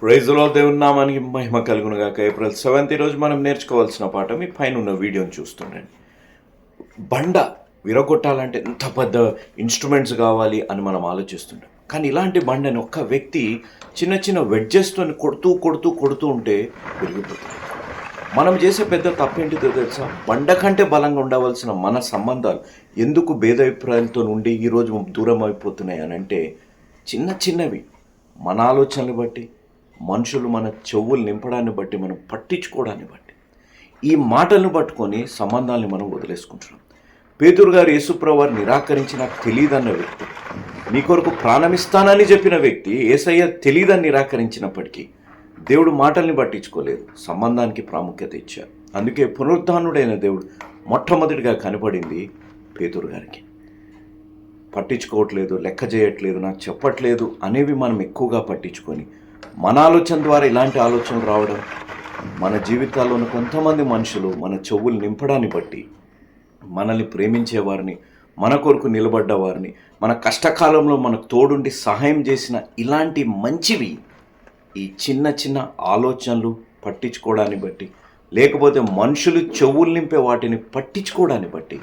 ప్రైజ్లో దేవుని నామానికి మహిమ కలుగును గాక. ఏప్రిల్ 7 రోజు మనం నేర్చుకోవాల్సిన పాఠం మీ పైన ఉన్న వీడియోని చూస్తుండండి. బండ విరగొట్టాలంటే ఎంత పెద్ద ఇన్స్ట్రుమెంట్స్ కావాలి అని మనం ఆలోచిస్తుంటాం. కానీ ఇలాంటి బండని ఒక్క వ్యక్తి చిన్న చిన్న వెడ్జెస్తో కొడుతూ ఉంటే విరిగిపోతుంది. మనం చేసే పెద్ద తప్పేంటిదో తెలుసా? బండ కంటే బలంగా ఉండవలసిన మన సంబంధాలు ఎందుకు భేదాభిప్రాయాలతో ఉండి ఈరోజు దూరం అయిపోతున్నాయి అని అంటే చిన్నవి మన ఆలోచనలు బట్టి, మనుషులు మన చెవులు నింపడాన్ని బట్టి, మనం పట్టించుకోవడాన్ని బట్టి, ఈ మాటలను పట్టుకొని సంబంధాలని మనం వదిలేసుకుంటున్నాం. పేతురు గారు యేసుప్రభువారు నిరాకరించి నాకు తెలియదన్న వ్యక్తి, నీ కొరకు ప్రాణమిస్తానని చెప్పిన వ్యక్తి యేసయ్య తెలియదని నిరాకరించినప్పటికీ దేవుడు మాటల్ని పట్టించుకోలేదు, సంబంధానికి ప్రాముఖ్యత ఇచ్చారు. అందుకే పునరుద్ధానుడైన దేవుడు మొట్టమొదటిగా కనపడింది పేతురు గారికి. పట్టించుకోవట్లేదు, లెక్క చేయట్లేదు, నాకు చెప్పట్లేదు అనేవి మనం ఎక్కువగా పట్టించుకొని మన ఆలోచన ద్వారా ఇలాంటి ఆలోచనలు రావడం, మన జీవితాల్లోని కొంతమంది మనుషులు మన చెవులు నింపడాన్ని బట్టి మనల్ని ప్రేమించేవారిని, మన కొరకు నిలబడ్డ వారిని, మన కష్టకాలంలో మనకు తోడుండి సహాయం చేసిన ఇలాంటి మంచివి ఈ చిన్న ఆలోచనలు పట్టించుకోవడాన్ని బట్టి, లేకపోతే మనుషులు చెవులు నింపే వాటిని పట్టించుకోవడాన్ని బట్టి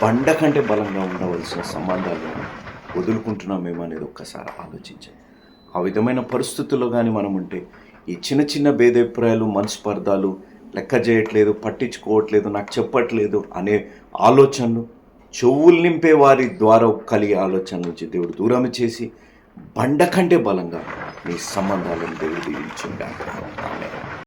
బండ కంటే బలంగా ఉండవలసిన సంబంధాలను వదులుకుంటున్నామేమో అనేది ఒక్కసారి ఆలోచించండి. ఆ విధమైన పరిస్థితుల్లో కానీ మనం ఉంటే ఈ చిన్న భేదాభిప్రాయాలు, మనస్పర్ధాలు, లెక్క చేయట్లేదు, పట్టించుకోవట్లేదు, నాకు చెప్పట్లేదు అనే ఆలోచనలు, చెవులు నింపే వారి ద్వారా కలిగే ఆలోచనల నుంచి దేవుడు దూరం చేసి బండ కంటే బలంగా మీ సంబంధాలను దేవుడు దీవించుగాక. ఆమేన్.